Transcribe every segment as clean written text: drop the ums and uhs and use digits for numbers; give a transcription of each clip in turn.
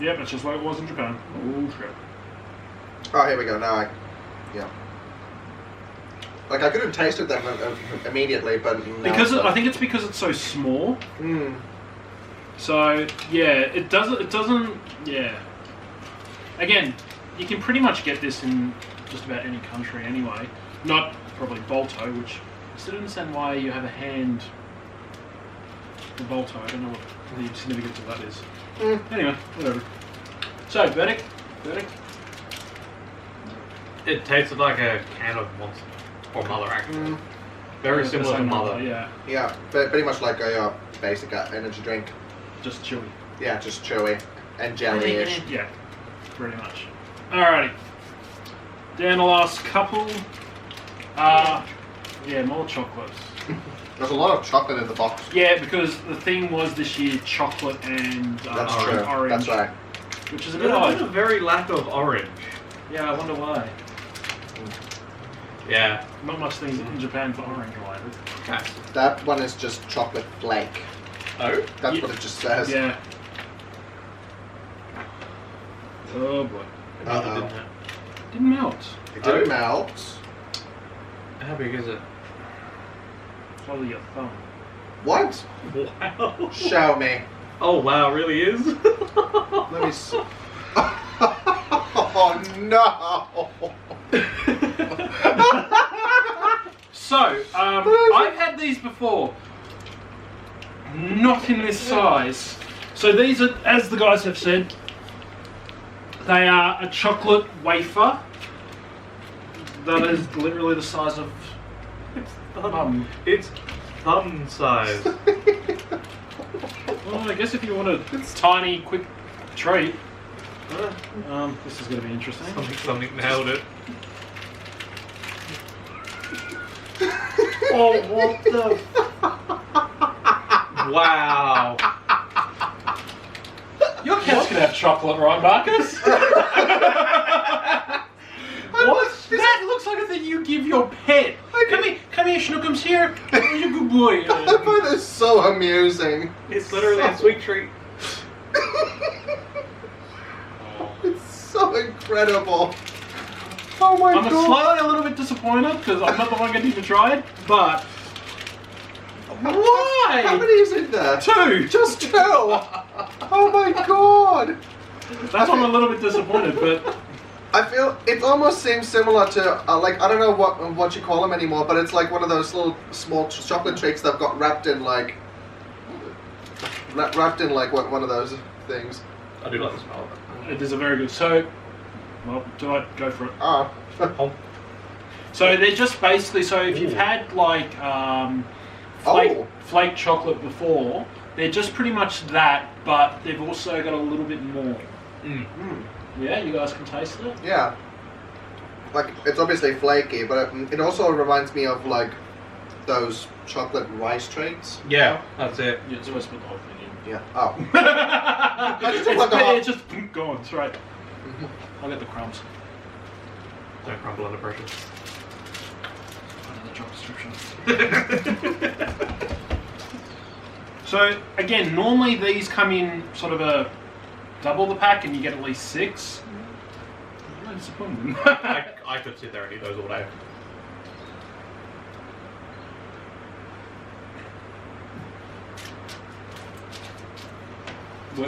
Yep, that's just like it was in Japan. Oh shit. Oh, here we go. Now yeah. Like I could have tasted them immediately, but because I think it's because it's so small. So yeah, it doesn't. Yeah. Again, you can pretty much get this in just about any country anyway. Not probably Balto, which I still don't understand why you have a hand for Balto. I don't know what the significance of that is. Anyway, whatever. So, verdict? It tasted like a can of Monster. Or Mother, actually. Very similar to Mother. Yeah. Yeah, pretty much like a basic energy drink. Just chewy. Yeah, just chewy and jelly-ish. Yeah, pretty much. Alrighty. Down the last couple. Yeah, more chocolates. There's a lot of chocolate in the box. Yeah, because the theme was this year chocolate and That's true. orange. That's right. Which is a bit odd. There's a very lack of orange. Yeah, I wonder why. Yeah. Not much things in Japan for orange related. Okay. That one is just chocolate flake. Oh? That's what it just says. Yeah. Oh boy. Uh-oh. Didn't melt. It didn't melt. How big is it? Follow your thumb. What? Wow. Show me. Oh wow, it really is? Let me see. Oh no! So, I've had these before. Not in this size. So these are, as the guys have said, they are a chocolate wafer that is literally the size of It's thumb size. Well, I guess if you want a tiny, quick treat, this is going to be interesting. Something nailed it. Oh, what the? Wow. Your cat's going to have chocolate, right, Marcus? What? That looks like a thing you give your pet. Come here, Schnookums, here. You're a good boy. I find this so amusing. It's literally a sweet treat. It's so incredible. Oh my I'm god. slightly a little bit disappointed because I'm not the one getting to try it, but why? How many is in there? 2. Just 2. Oh my god. That's why I'm a little bit disappointed, but I feel it almost seems similar to like I don't know what you call them anymore, but it's like one of those little small chocolate treats that got wrapped in like one of those things. I do like the smell of it. it is a very good. So, well, do I go for it? Oh. So they're just basically, so if you've had like flake chocolate before, they're just pretty much that, but they've also got a little bit more. Yeah, you guys can taste it? Yeah. Like, it's obviously flaky, but it also reminds me of like those chocolate rice treats. Yeah, that's it. Yeah, it's always put the whole thing in. Yeah. Oh. It's just gone, it's right. I'll get the crumbs. Don't crumble under pressure. Another job description. So again, normally these come in sort of a double the pack and you get at least 6. I'm really disappointed. I could sit there and eat those all day.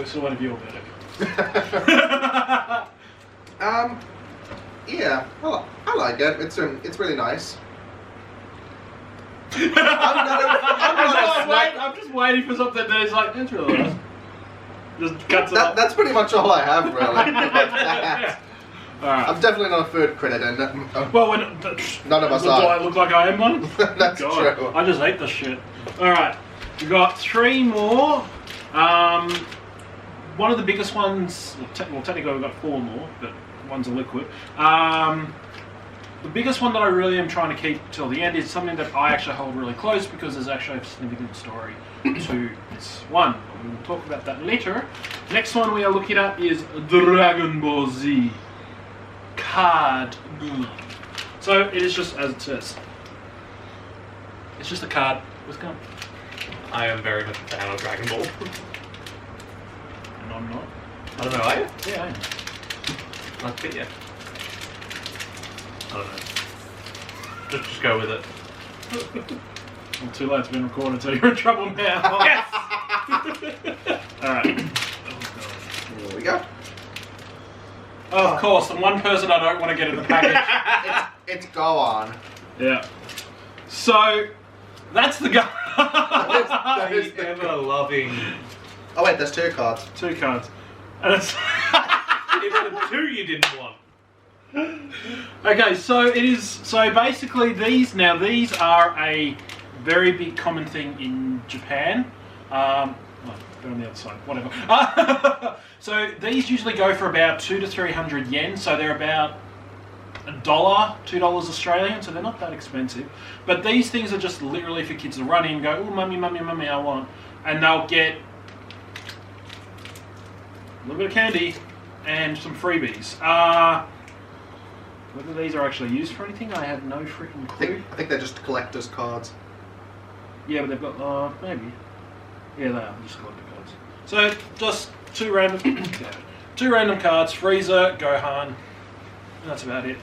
So what have you all verdict? Yeah. Well, I like it. It's really nice. I'm just waiting for something that is like, that's really nice. Just cuts it up. That's pretty much all I have, really. Alright. I'm definitely not a food critic, and Well, none of us do are. I look like I am one? That's God, true. I just hate this shit. Alright, we've got 3 more. One of the biggest ones, well, technically we've got 4 more, but one's a liquid. The biggest one that I really am trying to keep till the end is something that I actually hold really close because there's actually a significant story to this one. We will talk about that later. Next one we are looking at is Dragon Ball Z card. So it is just as it says. It's just a card with gum. I am very much a fan of Dragon Ball. And I'm not. I don't know, are you? Yeah, I am. Must be, yeah. I don't know. Just go with it. Well, too late, it's been recorded, so you're in trouble now. Yes! Alright. Here we go. Of course, the one person I don't want to get in the package. It's go on. Yeah. So, that's the guy. That is The the ever-loving... Oh wait, there's 2 cards. 2 cards. And it's... It's the 2 you didn't want. Okay, so it is. So basically, these are a very big common thing in Japan. Oh, they're on the other side. Whatever. So these usually go for about 200 to 300 yen. So they're about $1, $2 Australian. So they're not that expensive. But these things are just literally for kids to run in and go, oh, mummy, mummy, mummy, I want, and they'll get a little bit of candy and some freebies. Whether these are actually used for anything, I have no freaking clue. I think they're just collector's cards. Yeah, but they've got, maybe. Yeah, they are, just collector cards. So, just 2 random cards, Frieza, Gohan, and that's about it.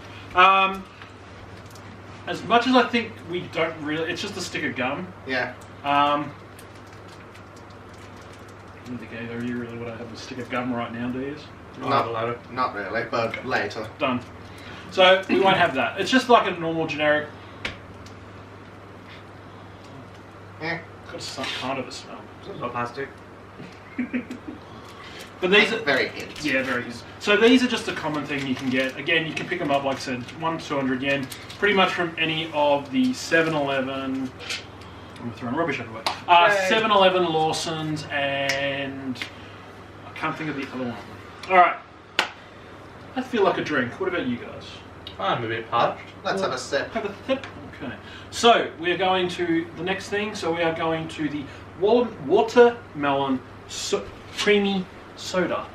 As much as I think we don't really, it's just a stick of gum. Yeah. I don't think either of you really would have a stick of gum right now, do you? Not really, but later. Done. So we won't have that. It's just like a normal generic. Yeah. Got some kind of a smell. It's not plastic. But these are very hint. yeah, very good. So these are just a common thing you can get. Again, you can pick them up, like I said, 1 to 200 yen, pretty much from any of the 7-Eleven. I'm throwing rubbish everywhere. 7-Eleven, Lawson's, and I can't think of the other one. All right. I feel like a drink. What about you guys? I'm a bit parched. Let's have a sip. Have a sip. Okay. So we are going to the next thing. So we are going to the watermelon creamy soda.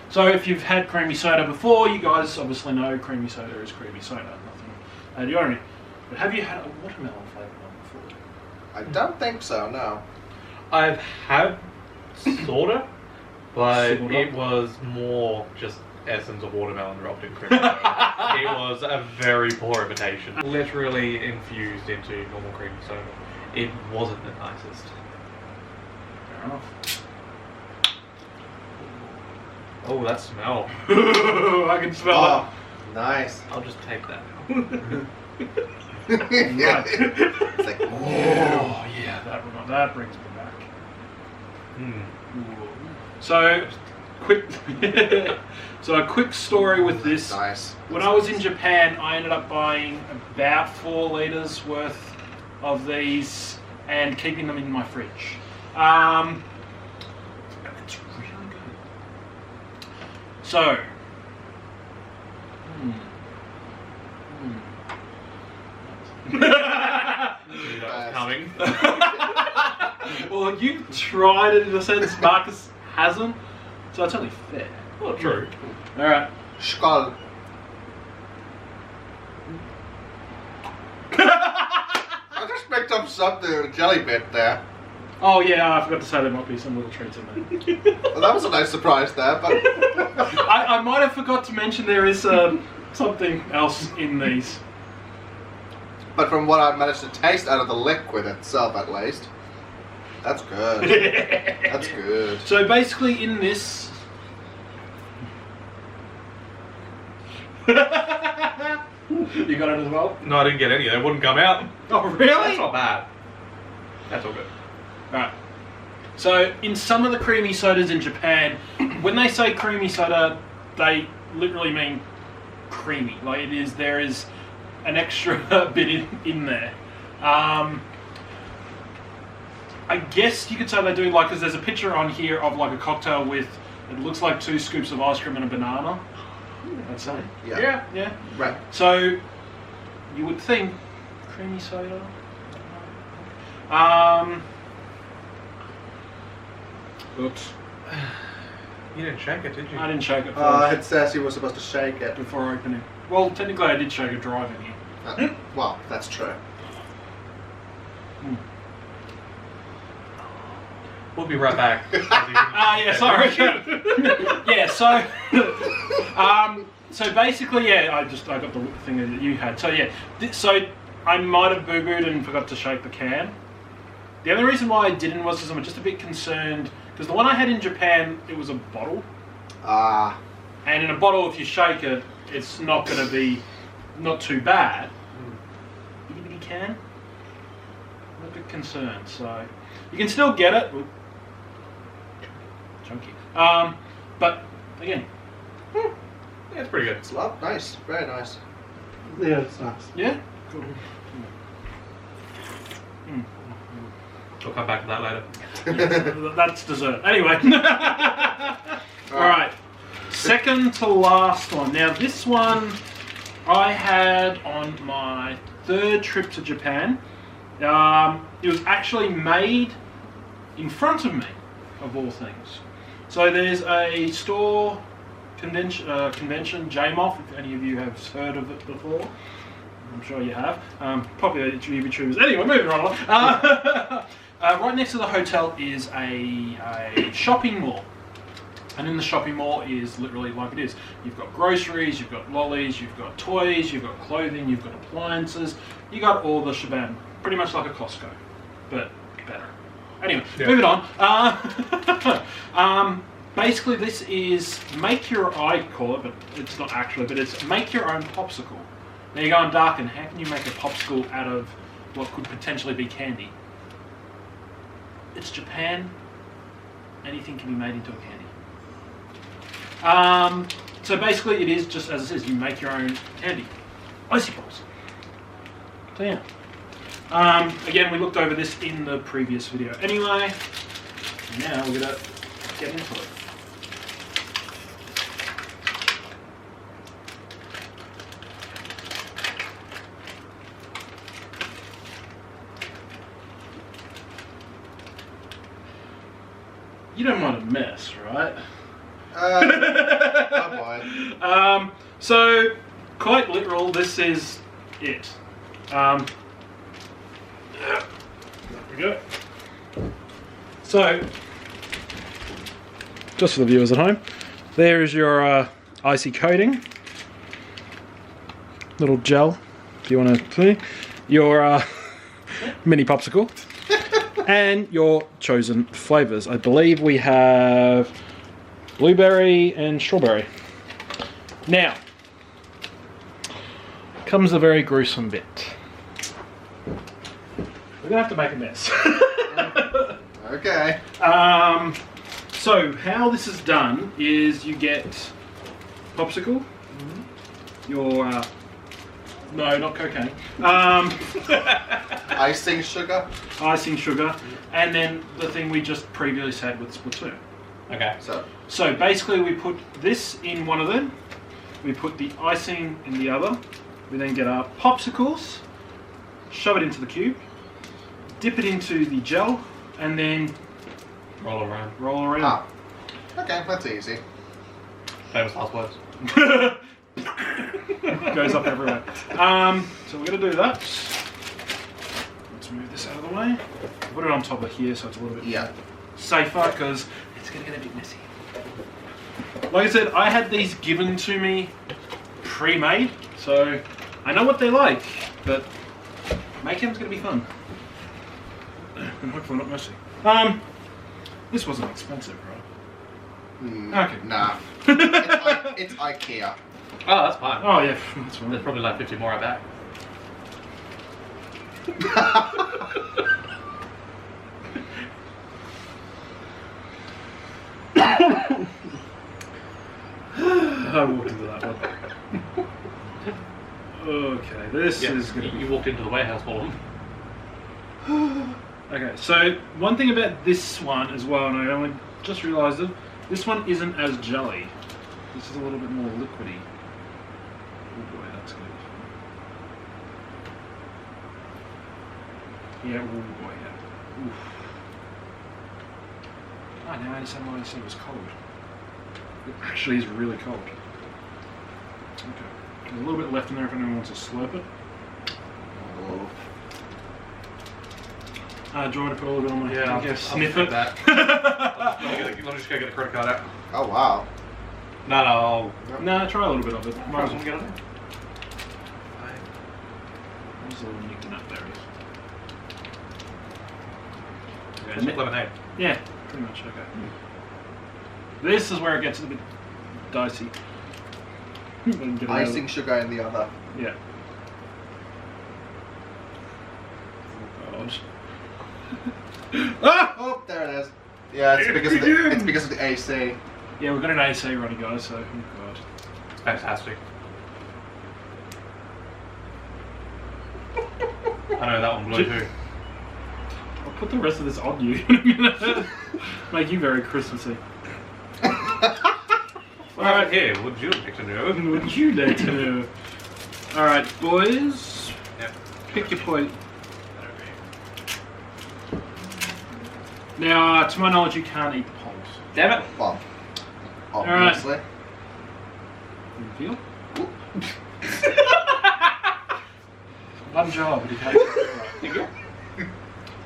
So if you've had creamy soda before, you guys obviously know creamy soda is creamy soda. Nothing out of the ordinary. But have you had a watermelon flavored one before? I don't think so, no. I've had soda, but Soda? it was more just essence of watermelon dropped in cream soda. It was a very poor imitation. Literally infused into normal creamy soda. It wasn't the nicest. Fair enough. Oh, that smell. I can smell Oh, nice. I'll just take that now. Right. It's like, Oh yeah, that brings me back. Hmm. So, a quick story with this. nice. When I was in Japan, I ended up buying about 4 liters worth of these and keeping them in my fridge. It's really good. So, Knew that was coming. well, you tried it in a sense, Markus hasn't, so it's only fair. Well, true. Alright. Skull. I just picked up something, a jelly bit there. Oh yeah, I forgot to say there might be some little treats in there. Well, that was a nice surprise there, but I might have forgot to mention there is something else in these. but from what I've managed to taste out of the liquid itself, at least, that's good. That's good. So basically in this... You got it as well? No, I didn't get any. They wouldn't come out. Oh really? That's not bad. That's all good. Alright. So in some of the creamy sodas in Japan, when they say creamy soda, they literally mean creamy. Like there is an extra bit in there. I guess you could say they do, like, because there's a picture on here of like a cocktail with, it looks like 2 scoops of ice cream and a banana. That's it. Yeah. Right. So you would think creamy soda. Oops. You didn't shake it, did you? I didn't shake it It says you were supposed to shake it. before opening. Well, technically I did shake it driving here. Well, that's true. We'll be right back. Yeah, sorry. Yeah, so basically, yeah, I got the thing that you had. So yeah, so I might have boo-booed and forgot to shake the can. The only reason why I didn't was because I'm just a bit concerned, because the one I had in Japan, it was a bottle. Ah. And in a bottle, if you shake it, it's not going to be not too bad. Itty bitty can. I'm a bit concerned, so you can still get it. Ooh. Chunky. But again, yeah, it's pretty good. It's nice. Very nice. Yeah, it's nice. yeah, cool. We'll come back to that later. Yeah, that's dessert. Anyway. Alright. Second to last one. Now this one I had on my 3rd trip to Japan. It was actually made in front of me, of all things. So there's a store convention, JMOF, if any of you have heard of it before. I'm sure you have. Popular YouTubers. Anyway, moving right along. Right next to the hotel is a shopping mall. And in the shopping mall is literally like it is. You've got groceries, you've got lollies, you've got toys, you've got clothing, you've got appliances. You got all the shebang. Pretty much like a Costco, but better. Anyway, moving on. Basically, this is I call it, but it's not actually, but it's make your own popsicle. Now you're going, Darken, how can you make a popsicle out of what could potentially be candy? It's Japan. Anything can be made into a candy. So basically it is just as it says, you make your own candy. Icy pops. So yeah. Again, we looked over this in the previous video anyway. Now we're going to get into it. You don't mind a mess, right? Oh boy. So, quite literal, this is it. There we go. So, just for the viewers at home, there is your icy coating. Little gel, if you want to see. Your mini popsicle. And your chosen flavours. I believe we have blueberry and strawberry. Now, comes the very gruesome bit. We're gonna have to make a mess. Okay. So how this is done is you get popsicle, your no, not cocaine. Icing sugar. Icing sugar, and then the thing we just previously had with Splatoon. Okay. So basically we put this in one of them, we put the icing in the other, we then get our popsicles, shove it into the cube, dip it into the gel, and then Roll around. Ah. Okay, that's easy. Famous last words. Goes up everywhere. So we're going to do that. Let's move this out of the way. Put it on top of here so it's a little bit safer, because it's going to get a bit messy. Like I said, I had these given to me pre-made, so I know what they're like, but making them's going to be fun. And hopefully not messy. This wasn't expensive, right? Okay. Nah. It's IKEA. Oh, that's fine. Oh yeah, that's fine. There's probably like 50 more at back. I walked into that one. Okay, this is gonna be... You walked into the warehouse full of them. Okay, so one thing about this one as well, and I only just realised it, this one isn't as jelly. This is a little bit more liquidy. Oh boy, that's good. Yeah, oh boy, yeah. Oof. Ah, now I understand why I said it was cold. It actually is really cold. Okay. There's a little bit left in there if anyone wants to slurp it. Oh. Do you want me to put a little bit on my Yeah, I I'll guess just sniff I'll it? that. I'll just go get the credit card out. Oh wow. No, I'll... No, try a little bit of it. Might as well. get it. There's a little nick nut there. It's like lemonade. Yeah, pretty much. Okay. This is where it gets a bit dicey. Then get it out of- Icing sugar in the other. Yeah. Oh god. Ah! Oh, there it is. Yeah, it's because of the AC. Yeah, we've got an AC running, guys. So, oh god. It's fantastic. I know that one blew too. I'll put the rest of this on you. Make you very Christmassy. Alright, here, would you like to know? Would you like to know? Alright, boys. Yep. Pick your point. Now, to my knowledge, you can't eat the poles. Damn it! Well, obviously. You feel? One job, but you can't eat it. Right.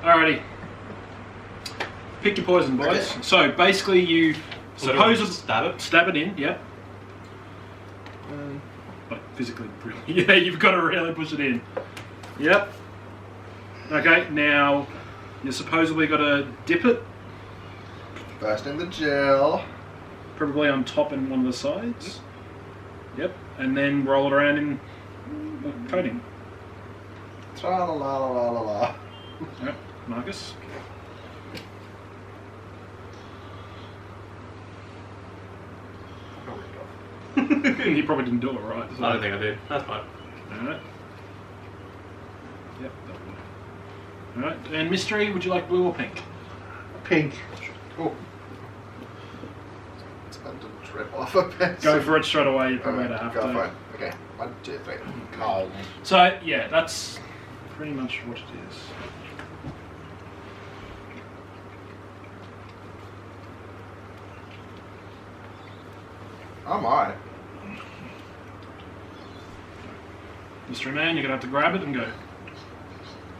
Alrighty. Pick your poison, boys. Okay. So, basically, you supposedly stab it? in, yep. Like, physically, really. Yeah, you've got to really push it in. Yep. Okay, now, you supposedly got to dip it, First in the gel. probably on top and one of the sides. Yep, and then roll it around in coating. Tra la la la la la la. Yep, Marcus. You probably didn't do it right. So. I don't think I did. That's fine. Alright. Yep, that one. Alright, and Mystery, would you like blue or pink? Pink. Oh. It's about to drip off a bit. Go for it straight away, you probably Alright, have go to. for it. Okay, 1, 2, 3. Oh. So, yeah, that's pretty much what it is. Oh my. Mystery Man, you're going to have to grab it and go.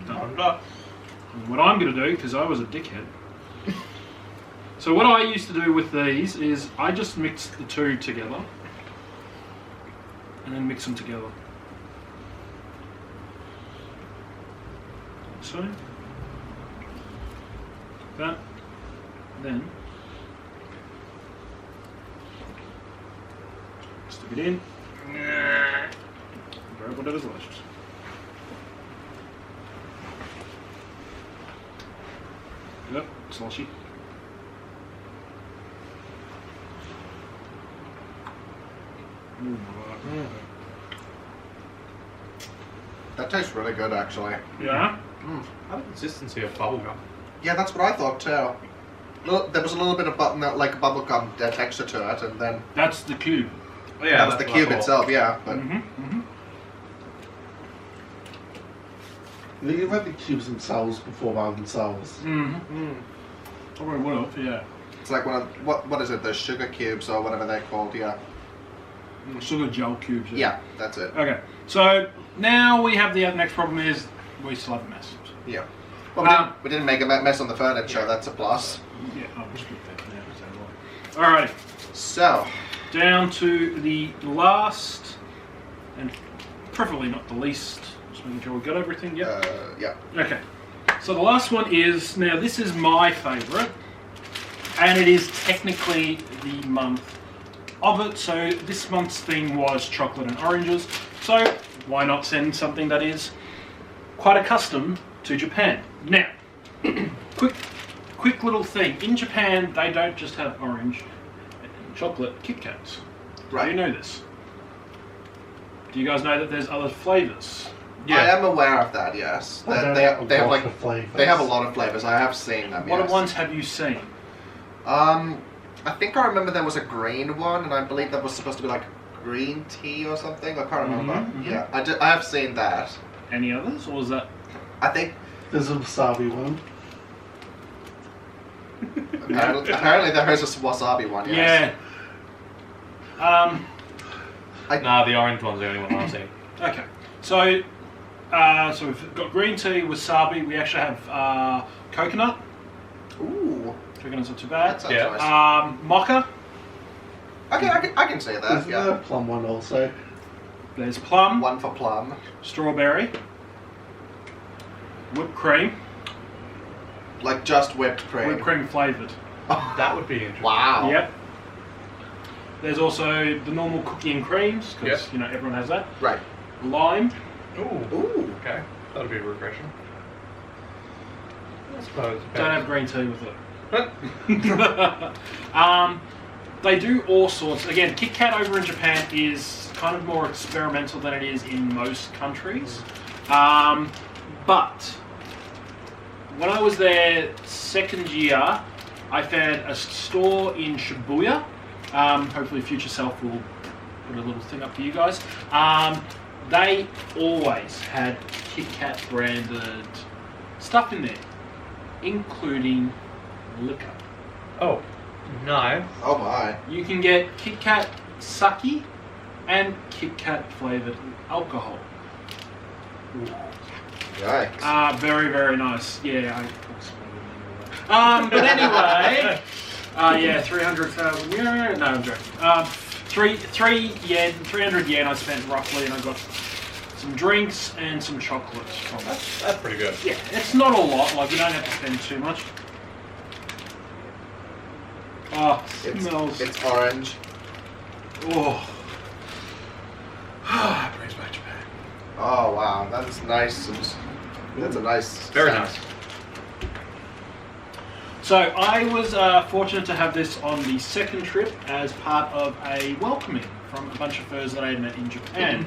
I'm Done. done. And what I'm going to do, because I was a dickhead. So what I used to do with these is I just mixed the two together. And then mix them together. So. That. Then. Stick it in. Grab whatever's left. Yep, sloshy. That tastes really good, actually. Yeah? How the consistency of bubblegum? Yeah, that's what I thought too. There was a little bit of like bubblegum texture to it, and then That's the cube. Oh, yeah, that was that's the what I cube thought. itself. Yeah, but I think you've had the cubes themselves before by themselves. Probably would have, yeah. it's like one of what is it? The sugar cubes or whatever they're called. Yeah. Sugar gel cubes. Yeah, that's it. Okay, so now we have the next problem is we still have a mess. Yeah. Well, we didn't make a mess on the furniture. That's a plus. Yeah, I'll just put that now. Alrighty, So, down to the last, and preferably not the least. Just making sure we've got everything. Yep. yeah. Okay, so the last one is, now this is my favourite, and it is technically the month of it. So this month's theme was chocolate and oranges. So why not send something that is quite a custom to Japan? Now, quick little thing. In Japan, they don't just have orange and chocolate Kit Kats. Right. Do you know this? Do you guys know that there's other flavours? I am aware of that. Yes. They have like they have a lot of flavors. I have seen them. What yes. ones have you seen? I think I remember there was a green one, and I believe that was supposed to be like green tea or something. I can't remember. Yeah, I have seen that. Any others, or was that? I think There's a wasabi one. apparently there is a wasabi one. Yes. Yeah. Nah, the orange one's the only one I've seen. Okay. So, so we've got green tea, wasabi. We actually have Coconut. Ooh. Coconut's not too bad. That sounds Yeah. nice. Mocha. I can say that. Isn't Yeah. there a plum one also? There's plum. One for plum. Strawberry. Whipped cream. Like just whipped cream. Whipped cream flavoured. That would be interesting. Wow. Yep. There's also the normal cookie and creams, because Yep. you know everyone has that. Right. Lime. Ooh. Ooh. Okay. That'll be refreshing. I suppose. Don't have green tea with it. They do all sorts. Again, Kit Kat over in Japan is kind of more experimental than it is in most countries. But when I was there second year, I found a store in Shibuya. Hopefully Future Self will put a little thing up for you guys. They always had Kit Kat branded stuff in there, including liquor. Oh, nice. Oh my. You can get Kit Kat sake and Kit Kat flavoured alcohol. Yikes. Very, very nice. Yeah, but anyway, yeah, 300,000 yen. No, I'm joking. 300 yen I spent roughly, and I got some drinks and some chocolates from it. That's pretty good. Yeah, it's not a lot. Like you don't have to spend too much. Oh, smells. It's orange. Oh. It brings back Japan. Oh wow, that's nice. That's a nice. Very scent. nice. So I was fortunate to have this on the second trip as part of a welcoming from a bunch of furs that I had met in Japan.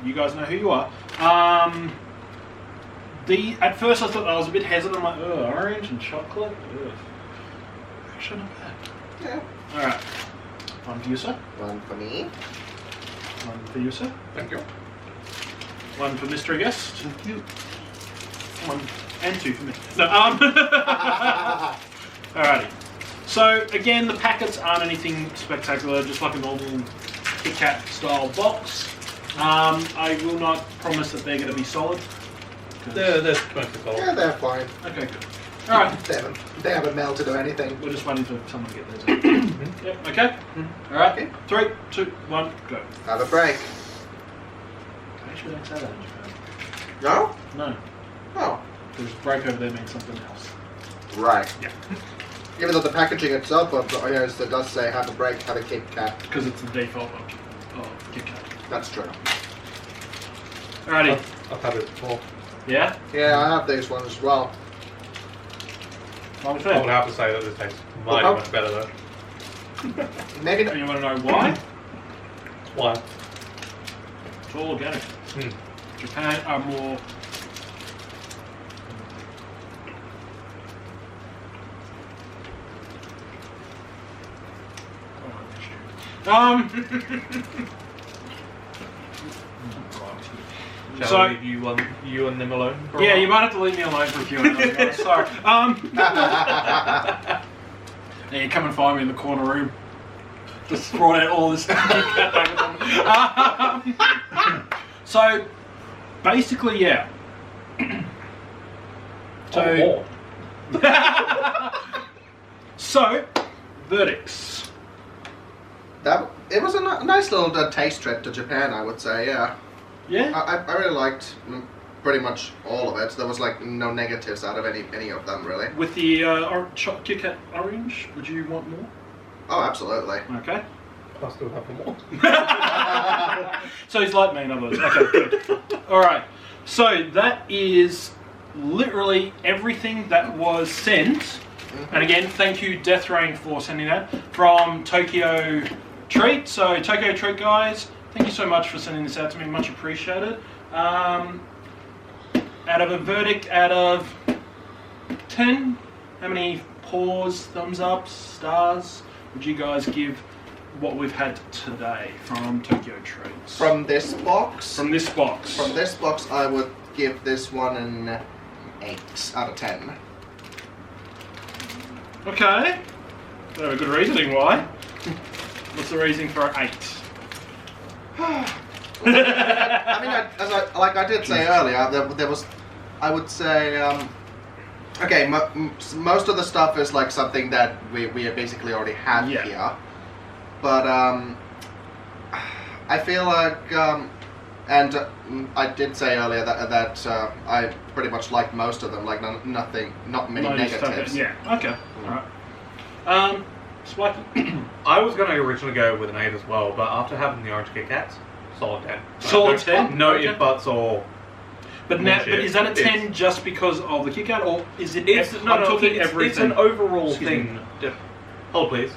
You guys know who you are. At first I thought I was a bit hesitant. I'm like, orange and chocolate. Ugh. Actually not bad. Yeah. All right. One for you, sir. One for me. One for you, sir. Thank you. One for mystery guest. Thank you. One and two for me. No, Alrighty. So again, the packets aren't anything spectacular, just like a normal Kit Kat style box. I will not promise that they're going to be solid. They're mostly solid. Yeah, they're fine. Okay, good. Alright, They haven't melted or anything. we're just waiting for someone to get theirs out. Yep, okay? Alright, Okay. 3, 2, 1, go. Have a break. Actually, don't say that in Japan. No? No, Oh. because break over there means something else. Right. Yeah. Even though the packaging itself it does say have a break, have a Kit Kat. Because it's the default of Kit Kat. That's true. Alrighty. I've had it before. Yeah? Yeah, I have these ones as well. Well, I would have to say that this tastes mighty Okay. much better though. Maybe And you want to know why? Why? It's all organic. Hmm. Japan are more. Shall So- we leave you and them alone? for a Yeah, while? you might have to leave me alone for a few minutes, guys. Sorry. Yeah, come and find me in the corner room. Just brought out all this. So, basically, yeah. Oh, So, verdicts. It was a nice little taste trip to Japan, I would say. Yeah, Yeah. I really liked pretty much all of it. There was like no negatives out of any of them really. With the Kit Kat orange, would you want more? Oh, absolutely. Okay. I still have more. So he's like me in other words. Okay, good. Alright. So that is literally everything that was sent. And again, thank you Death Rain for sending that from Tokyo Treat. So Tokyo Treat guys, thank you so much for sending this out to me. Much appreciated. Out of a verdict out of 10, how many paws, thumbs up, stars would you guys give what we've had today from Tokyo Treats? From this box. From this box. From this box, I would give this one an 8 out of 10. Okay. I have a good reasoning why. What's the reasoning for an 8? I mean, like I did say earlier, there was, I would say, Okay, most of the stuff is like something that we basically already have Yeah. here. But I feel like, and I did say earlier that I pretty much liked most of them. Like not many No, just negatives. okay. Yeah. Okay. All right. Spikey. I was going to originally go with an 8 as well, but after having the orange Kit Kats, solid 10. Solid 10? No Okay. if buts or. But now, bullshit. but is that a 10 It's- just because of the kick out, or is it? It's I'm no, talking it's everything. an overall Excuse thing. me. Hold please,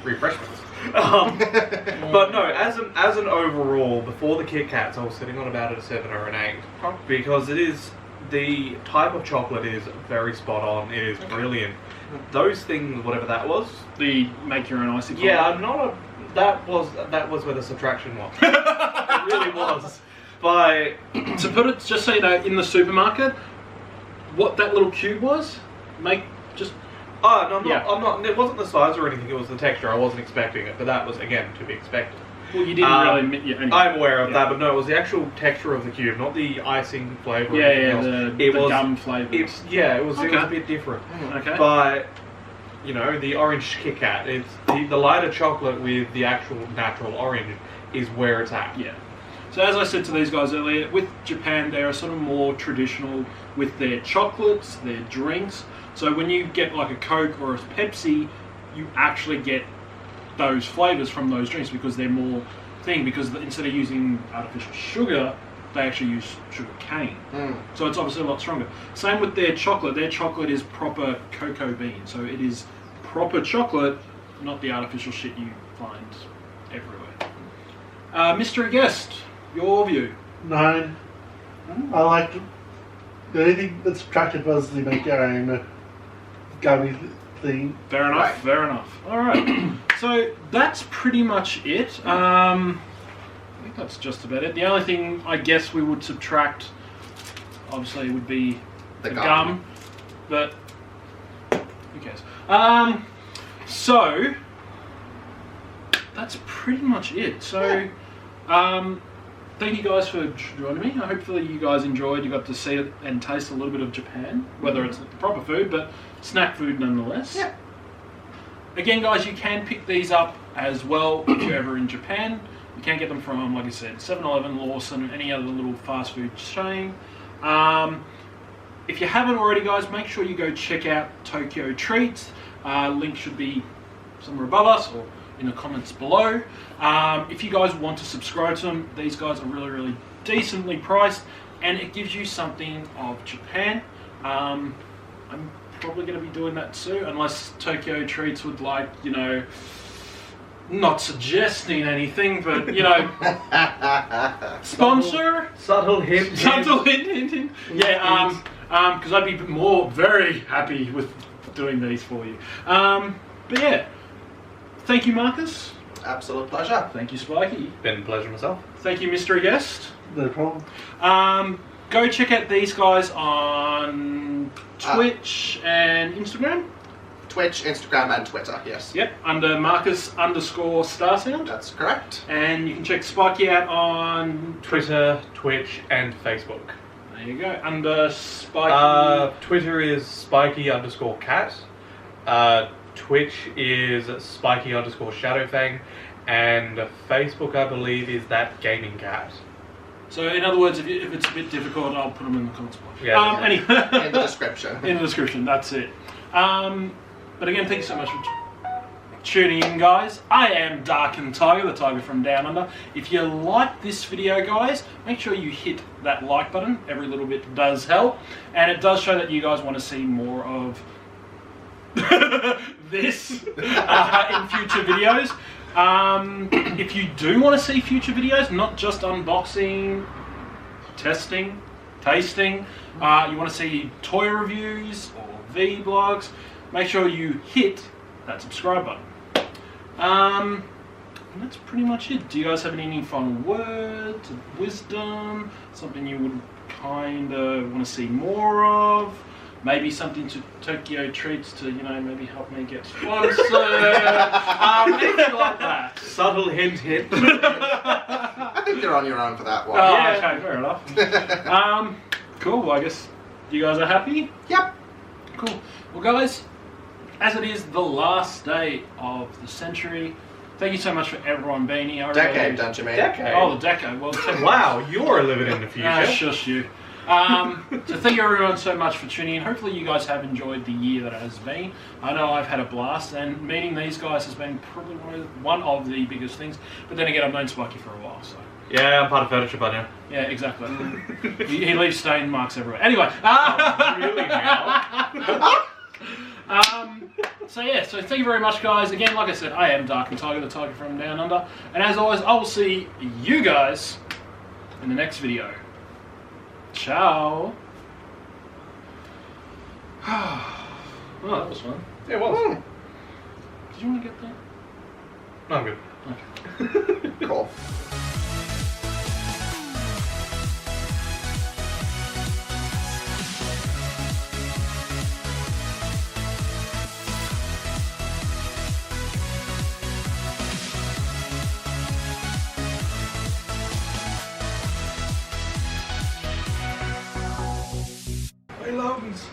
refreshments. But no, as an overall, before the Kit Kats, I was sitting on about a 7 or an 8 because it is the type of chocolate is very spot on. It is brilliant. Those things, whatever that was. The make your own icy. Yeah, I'm not a. That was where the subtraction was. It really was. By To put it, just so you know, in the supermarket, what that little cube was, oh no, Yeah. I'm not. It wasn't the size or anything. It was the texture. I wasn't expecting it, but that was again to be expected. well, you didn't really. Yeah, anyway. I'm aware of Yeah. that, but no, it was the actual texture of the cube, not the icing flavor. or Yeah, anything yeah, else. the was gum flavours. It was it was Okay. a bit different. Okay. But you know, the orange Kit Kat, it's the lighter chocolate with the actual natural orange is where it's at. Yeah. So as I said to these guys earlier, with Japan, they are sort of more traditional with their chocolates, their drinks. So when you get like a Coke or a Pepsi, you actually get those flavors from those drinks because they're more thing. Because instead of using artificial sugar, they actually use sugar cane. So it's obviously a lot stronger. Same with their chocolate. Their chocolate is proper cocoa bean. So it is proper chocolate, not the artificial shit you find everywhere. Mystery guest, your view. 9. I liked it. The only thing that subtracted was the make your own gummy thing. Fair enough. Right. Fair enough. All right. So that's pretty much it. I think that's just about it. The only thing I guess we would subtract, obviously, would be The the gum. gum, but who cares? So that's pretty much it. So, thank you guys for joining me. Hopefully you guys enjoyed. You got to see it and taste a little bit of Japan, whether it's proper food, but snack food nonetheless. Yeah. Again, guys, you can pick these up as well if you're ever in Japan. You can get them from, like I said, 7-Eleven, Lawson, and any other little fast food chain. If you haven't already, guys, make sure you go check out Tokyo Treats. Link should be somewhere above us or in the comments below. If you guys want to subscribe to them, these guys are really, really decently priced, and it gives you something of Japan. I'm probably going to be doing that soon, unless Tokyo Treats would like, you know, not suggesting anything, but, you know, sponsor. Subtle hint. Subtle hint. Yeah, because I'd be very happy with doing these for you. But yeah, thank you, Marcus. Absolute pleasure. Thank you, Spikey. Been a pleasure myself. Thank you, mystery guest. No problem. Go check out these guys on Twitch and Instagram. Twitch, Instagram, and Twitter. Yes. Yep, under Marcus_Starsound. That's correct. And you can check Spikey out on Twitter, Twitch, and Facebook. there you go, under Spikey. Twitter is Spikey_cat. Twitch is Spikey_Shadowfang. And Facebook, I believe, is that gaming cat. So in other words, if it's a bit difficult, I'll put them in the comments below. Yeah. Anyway. In the description. In the description, that's it. But again, thank you so much for tuning in, guys. I am Dark and Tiger, the Tiger from Down Under. If you like this video, guys, make sure you hit that like button. Every little bit does help. And it does show that you guys want to see more of this in future videos. If you do want to see future videos, not just unboxing, testing, tasting, you want to see toy reviews or vlogs, make sure you hit that subscribe button. And that's pretty much it. Do you guys have any final words of wisdom? Something you would kind of want to see more of? Maybe something to Tokyo Treats to, you know, maybe help me get sponsored. Anything like that. Subtle hint. I think you're on your own for that one. Oh, Yeah. okay, fair enough. Cool, well, I guess you guys are happy? Yep. Cool. Well, guys, as it is the last day of the century, thank you so much for everyone being here. Decade, don't you mean? Decade. Oh, the decade. Well, Wow, you're living in the future. Shush you. So thank you everyone so much for tuning in. Hopefully you guys have enjoyed the year that it has been. I know I've had a blast, and meeting these guys has been probably one of the biggest things. But then again, I've known Spikey for a while, so. Yeah, I'm part of Furniture by now. Yeah, exactly. he leaves stain marks everywhere. Anyway. Really now? So yeah, so thank you very much, guys. Again, like I said, I am Dark and Tiger, the Tiger from Down Under. And as always, I will see you guys in the next video. Ciao. Oh, that was fun. Yeah, it was. Did you want to get that? No, I'm good. Okay. Cool. My lungs.